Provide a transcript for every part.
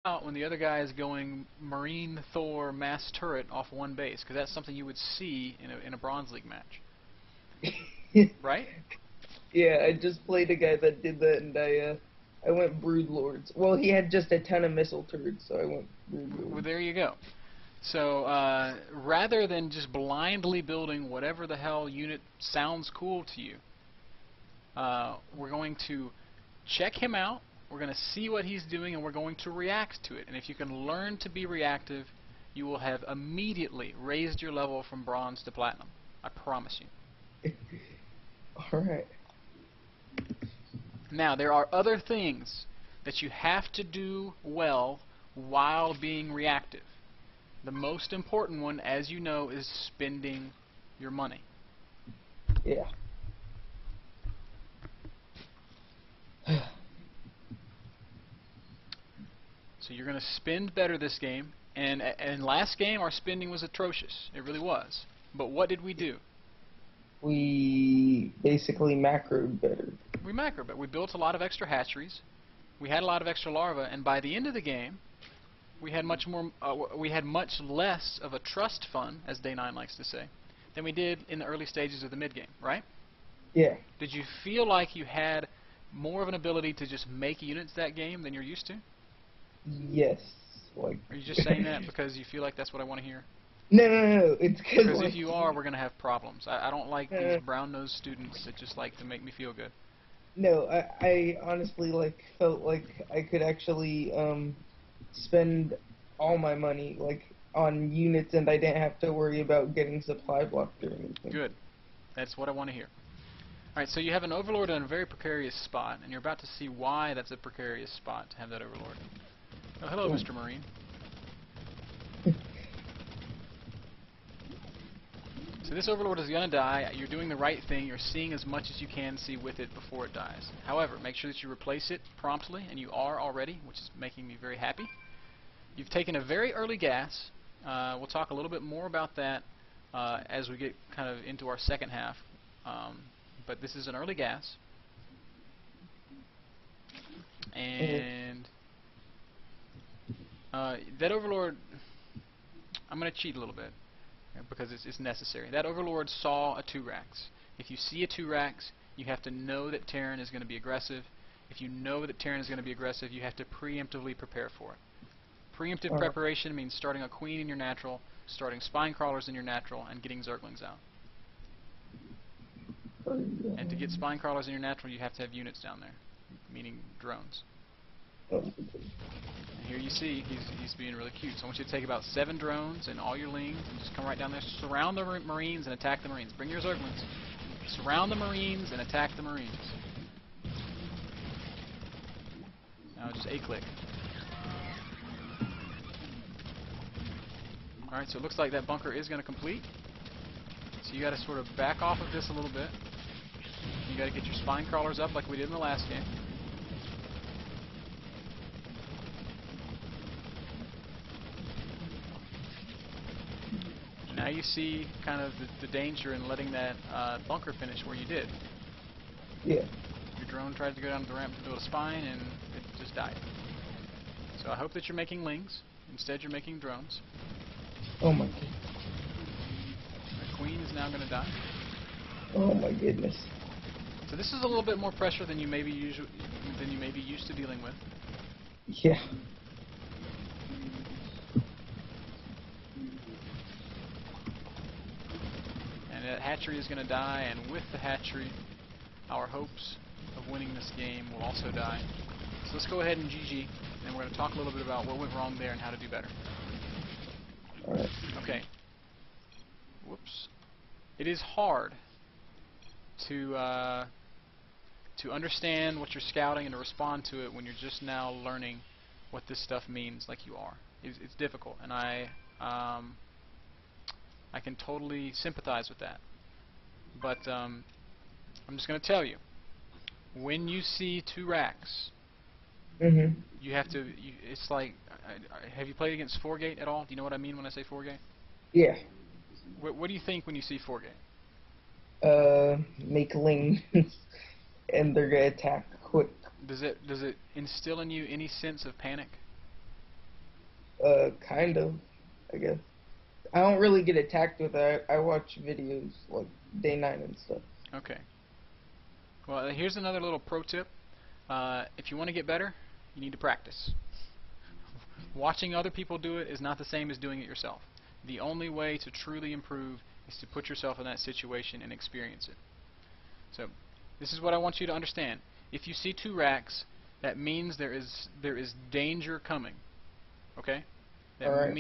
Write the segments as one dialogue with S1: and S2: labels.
S1: out when the other guy is going Marine Thor mass turret off one base, because that's something you would see in a Bronze League match, right?
S2: Yeah, I just played a guy that did that, and I went Brood Lords. Well, he had just a ton of missile turrets, so I went Brood
S1: Well,
S2: Lords.
S1: there you go. So rather than just blindly building whatever the hell unit sounds cool to you, we're going to check him out. We're going to see what he's doing, and we're going to react to it. And if you can learn to be reactive, you will have immediately raised your level from bronze to platinum. I promise you.
S2: All right.
S1: Now, there are other things that you have to do well while being reactive. The most important one, as you know, is spending your money.
S2: Yeah.
S1: So you're going to spend better this game. And last game, our spending was atrocious. It really was. But what did we do?
S2: We basically macroed better.
S1: We macro, but we built a lot of extra hatcheries. We had a lot of extra larvae, and by the end of the game, we had much more. We had much less of a trust fund, as Day9 likes to say, than we did in the early stages of the mid game. Right?
S2: Yeah.
S1: Did you feel like you had more of an ability to just make units that game than you're used to?
S2: Yes. Like.
S1: Are you just saying that because you feel like that's what I want to hear?
S2: No, no, no, no. It's because
S1: Because if
S2: like.
S1: you are, we're going to have problems. I don't like these
S2: Uh,
S1: brown-nosed students that just like to make me feel good.
S2: no, I honestly like felt like I could actually spend all my money like on units, and I didn't have to worry about getting supply blocked or anything.
S1: Good. That's what I want to hear. Alright, so you have an Overlord in a very precarious spot, and you're about to see why that's a precarious spot to have that Overlord. Oh, hello,
S2: Oh.
S1: Mr. Marine. So this Overlord is going to die. You're doing the right thing. You're seeing as much as you can see with it before it dies. However, make sure that you replace it promptly, and you are already, which is making me very happy. You've taken a very early gas. We'll talk a little bit more about that as we get kind of into our second half. But this is an early gas. And that Overlord, I'm going to cheat a little bit because it's necessary. That Overlord saw a 2-Rax. If you see a 2-Rax, you have to know that Terran is going to be aggressive. If you know that Terran is going to be aggressive, you have to preemptively prepare for it. Preemptive preparation means starting a Queen in your natural, starting Spine Crawlers in your natural, and getting Zerglings out. And to get Spine Crawlers in your natural, you have to have units down there, meaning drones. And here you see he's being really cute. So I want you to take about 7 drones and all your lings and just come right down there, surround the Marines and attack the Marines. Bring your Zerglings. Surround the Marines and attack the Marines. Now just A-click. Alright, so it looks like that bunker is going to complete. So you got to sort of back off of this a little bit. You got to get your Spine Crawlers up like we did in the last game. Now you see kind of the danger in letting that bunker finish where you did.
S2: Yeah.
S1: Your drone tried to go down the ramp to build a spine and it just died. So I hope that you're making lings. Instead you're making drones.
S2: Oh my god.
S1: The queen is now going to die.
S2: Oh my goodness.
S1: So this is a little bit more pressure than you may be used to dealing with.
S2: Yeah.
S1: And that hatchery is going to die, and with the hatchery, our hopes of winning this game will also die. So let's go ahead and GG, and we're going to talk a little bit about what went wrong there and how to do better.
S2: Alright.
S1: Okay. Whoops. It is hard to understand what you're scouting and to respond to it when you're just now learning what this stuff means like you are. It's difficult, and I can totally sympathize with that. But I'm just going to tell you, when you see 2-Rax, you have to. It's like, have you played against 4-Gate at all? Do you know what I mean when I say 4-Gate?
S2: Yeah.
S1: What do you think when you see 4-Gate?
S2: Make lings, and they're gonna attack quick.
S1: Does it instill in you any sense of panic?
S2: Kind of, I guess. I don't really get attacked with it. I watch videos like Day 9 and stuff.
S1: Okay. Well, here's another little pro tip. If you want to get better, you need to practice. Watching other people do it is not the same as doing it yourself. The only way to truly improve is to put yourself in that situation and experience it. So, this is what I want you to understand. If you see 2 racks, that means there is danger coming. Okay?
S2: Alright.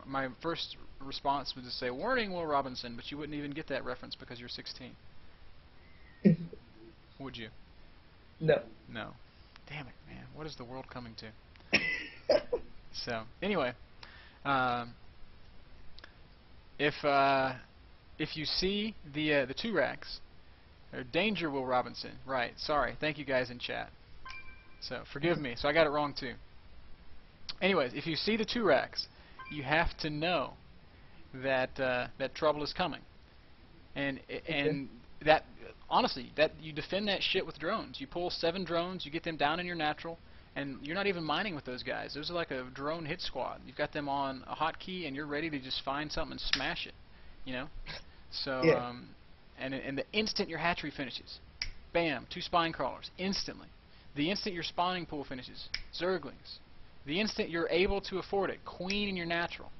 S1: My first response was to say, "Warning, Will Robinson," but you wouldn't even get that reference because you're 16. Would you?
S2: No.
S1: No. Damn it, man. What is the world coming to? So, anyway, um, if you see the 2 racks, or danger, Will Robinson. Right. Sorry. Thank you guys in chat. So forgive me. So I got it wrong too. Anyways, if you see the 2 racks, you have to know that that trouble is coming, and that honestly, that you defend that shit with drones. You pull 7 drones, you get them down in your natural, and you're not even mining with those guys. Those are like a drone hit squad. You've got them on a hotkey, and you're ready to just find something and smash it. You know. So
S2: Yeah.
S1: and the instant your hatchery finishes, bam, 2 spine crawlers instantly. The instant your spawning pool finishes, zerglings. The instant you're able to afford it, queen in your natural.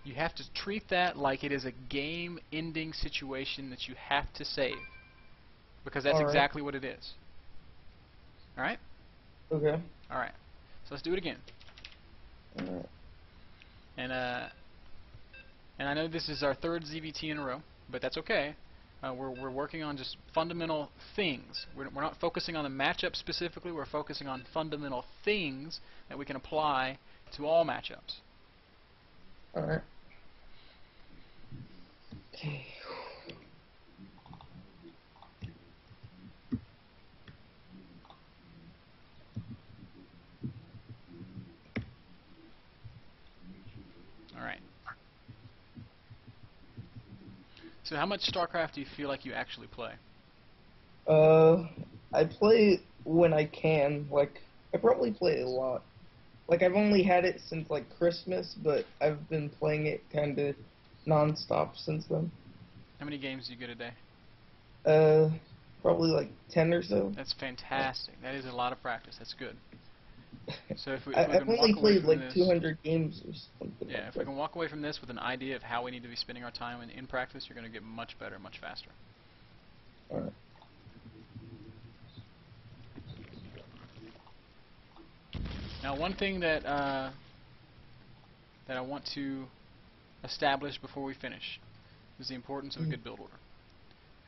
S1: You have to treat that like it is a game-ending situation that you have to save, because that's
S2: Alright.
S1: exactly what it is. All right?
S2: Okay.
S1: All right. So let's do it again.
S2: Alright.
S1: And I know this is our 3rd ZVT in a row, but that's okay. We're working on just fundamental things. We're not focusing on the matchup specifically. We're focusing on fundamental things that we can apply to all matchups.
S2: Alright. Okay.
S1: All right. So how much StarCraft do you feel like you actually play?
S2: I play when I can. Like, I probably play a lot. Like, I've only had it since, like, Christmas, but I've been playing it kind of non-stop since then.
S1: How many games do you get a day?
S2: Uh, Probably, like, 10 or so.
S1: That's fantastic. That is a lot of practice. That's good. So if we
S2: I've
S1: can
S2: only
S1: walk away
S2: played,
S1: from
S2: like,
S1: this,
S2: 200 games or something
S1: yeah,
S2: like
S1: if we
S2: that.
S1: can walk away from this with an idea of how we need to be spending our time in practice, you're going to get much better, much faster.
S2: Alright.
S1: Now, one thing that that I want to establish before we finish is the importance of a good build order.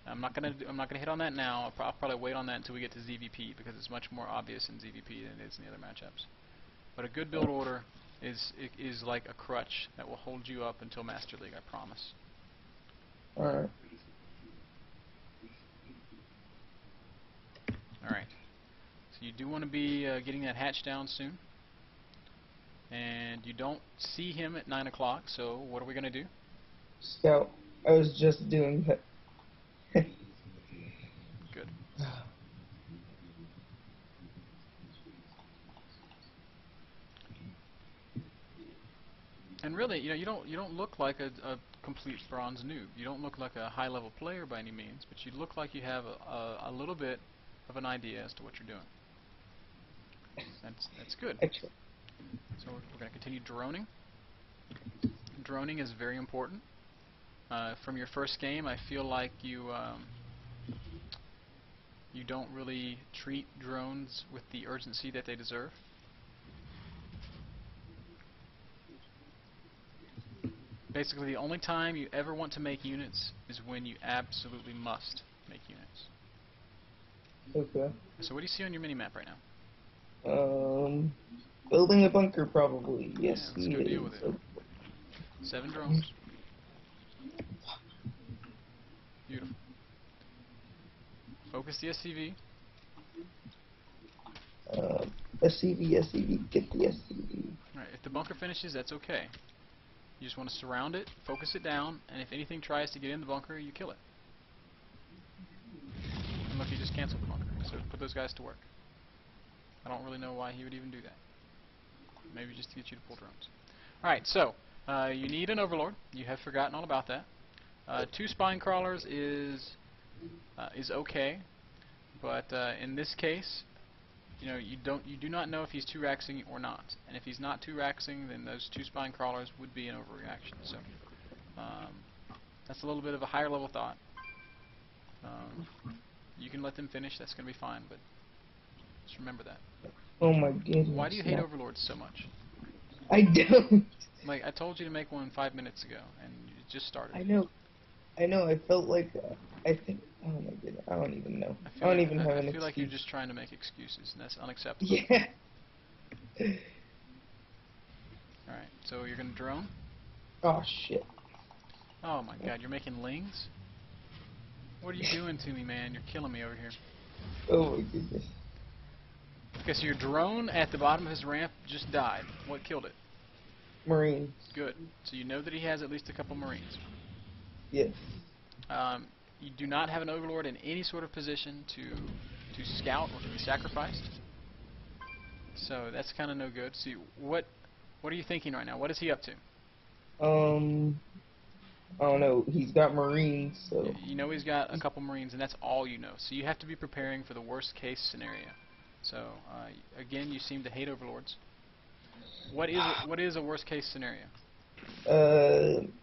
S1: I'm not gonna hit on that now. I'll probably wait on that until we get to ZVP, because it's much more obvious in ZVP than it is in the other matchups. But a good build order is like a crutch that will hold you up until Master League, I promise.
S2: Alright.
S1: Alright. So you do want to be getting that hatch down soon. And you don't see him at 9 o'clock, so what are we going to do?
S2: Scout. I was just doing that.
S1: Good. And really, you don't look like a complete bronze noob. You don't look like a high-level player by any means, but you look like you have a little bit of an idea as to what you're doing. That's good.
S2: Excellent.
S1: So we're going to continue droning. Droning is very important. From your first game, I feel like you don't really treat drones with the urgency that they deserve. Basically, the only time you ever want to make units is when you absolutely must make units.
S2: Okay.
S1: So what do you see on your mini-map right now?
S2: Building a bunker probably. Yes,
S1: let's
S2: he
S1: go
S2: is.
S1: deal with it. 7 drones. Beautiful. Focus the SCV.
S2: SCV, get the SCV.
S1: Alright, if the bunker finishes, that's okay. You just want to surround it, focus it down, and if anything tries to get in the bunker, you kill it. And look, he just canceled the bunker, so put those guys to work. I don't really know why he would even do that. Maybe just to get you to pull drones. Alright, so you need an Overlord. You have forgotten all about that. 2 Spine Crawlers is okay, but in this case, you do not know if he's 2-raxing or not. And if he's not 2-raxing, then those 2 Spine Crawlers would be an overreaction. So that's a little bit of a higher level thought. You can let them finish, that's going to be fine, but just remember that.
S2: Oh my goodness.
S1: Why do you hate Overlords so much?
S2: I don't.
S1: Like, I told you to make one 5 minutes ago, and you just started.
S2: I know. I felt like I think. Oh my goodness. I don't even know. I don't even have an excuse.
S1: I feel like you're just trying to make excuses, and that's unacceptable.
S2: Yeah.
S1: Alright, so you're gonna drone?
S2: Oh shit.
S1: Oh my god, you're making lings? What are you doing to me, man? You're killing me over here.
S2: Oh my goodness.
S1: Okay, so your drone at the bottom of his ramp just died. What killed it?
S2: Marines.
S1: Good. So you know that he has at least a couple Marines.
S2: Yes.
S1: You do not have an Overlord in any sort of position to scout or to be sacrificed. So that's kind of no good. So what are you thinking right now? What is he up to?
S2: I don't know. He's got Marines, so.
S1: You know he's got a couple Marines, and that's all you know. So you have to be preparing for the worst case scenario. So again, you seem to hate Overlords. What is a worst case scenario?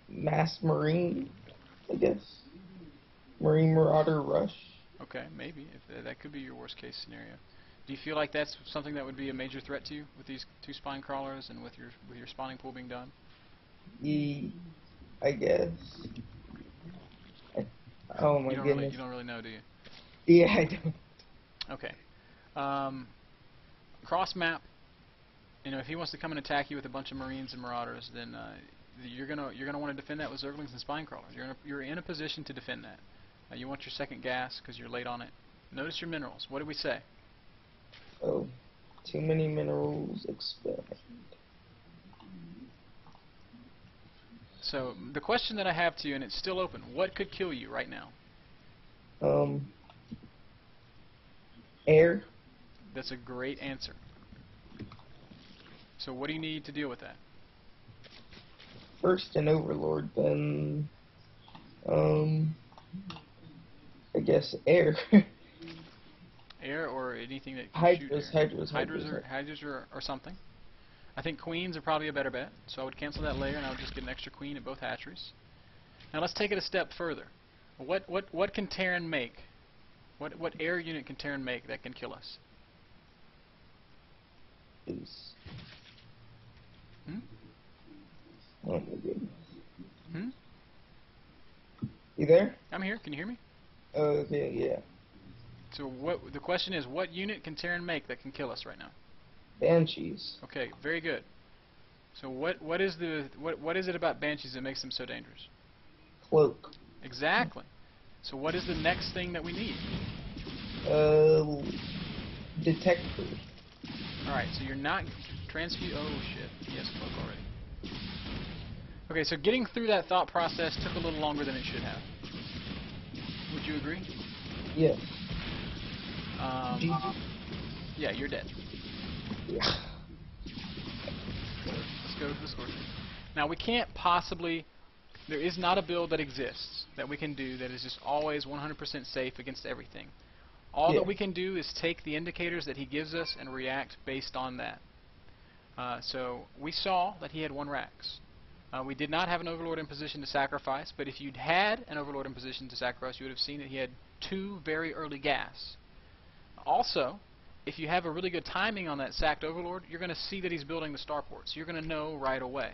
S2: Mass Marine, I guess. Marine Marauder Rush.
S1: Okay, maybe. If that could be your worst case scenario. Do you feel like that's something that would be a major threat to you with these 2 Spine Crawlers and with your spawning pool being done?
S2: I guess. Oh my goodness.
S1: You don't really know, do you?
S2: Yeah, I don't.
S1: Okay. Cross map. If he wants to come and attack you with a bunch of Marines and Marauders, then you're gonna want to defend that with Zerglings and Spine Crawlers. You're in a position to defend that. You want your second gas because you're late on it. Notice your minerals. What did we say?
S2: Oh, too many minerals expelled.
S1: So the question that I have to you, and it's still open, what could kill you right now?
S2: Air.
S1: That's a great answer. So what do you need to deal with that?
S2: First an Overlord, then I guess air.
S1: Air or anything that can
S2: Hydras,
S1: shoot air. Hydras or something. I think queens are probably a better bet, so I would cancel that layer and I would just get an extra queen at both hatcheries. Now let's take it a step further. What can Terran make? What air unit can Terran make that can kill us? Hmm?
S2: Oh my goodness.
S1: Hmm?
S2: You there?
S1: I'm here. Can you hear me?
S2: Okay, yeah.
S1: So the question is, what unit can Terran make that can kill us right now?
S2: Banshees.
S1: Okay, very good. So what is it about Banshees that makes them so dangerous?
S2: Cloak.
S1: Exactly. So what is the next thing that we need?
S2: Detector.
S1: Alright, so you're not transfuse. Oh shit, he has cloak already. Okay, so getting through that thought process took a little longer than it should have. Would you agree?
S2: Yes.
S1: Yeah, you're dead.
S2: Yeah.
S1: Let's go to the score. Now we can't possibly. There is not a build that exists that we can do that is just always 100% safe against everything. All that we can do is take the indicators that he gives us and react based on that. So we saw that he had 1 Rax. We did not have an Overlord in position to sacrifice, but if you'd had an Overlord in position to sacrifice, you would have seen that he had 2 very early gas. Also, if you have a really good timing on that sacked Overlord, you're going to see that he's building the starport, so you're going to know right away.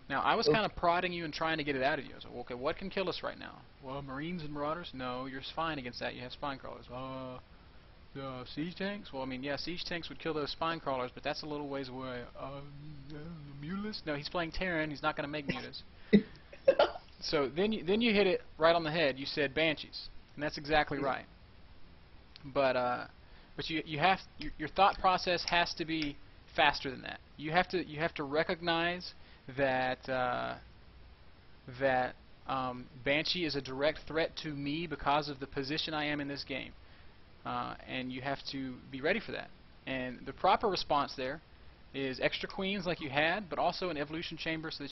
S1: Now, I was kind of prodding you and trying to get it out of you. I was like, okay, what can kill us right now? Well, Marines and Marauders? No, you're fine against that. You have Spine Crawlers. Siege tanks? Well, I mean, yeah, Siege tanks would kill those Spine Crawlers, but that's a little ways away. Mutas? No, he's playing Terran. He's not going to make Mutas. So then you hit it right on the head. You said Banshees, and that's exactly right. But your thought process has to be faster than that. You have to recognize that Banshee is a direct threat to me because of the position I am in this game, and you have to be ready for that. And the proper response there is extra queens like you had, but also an evolution chamber so that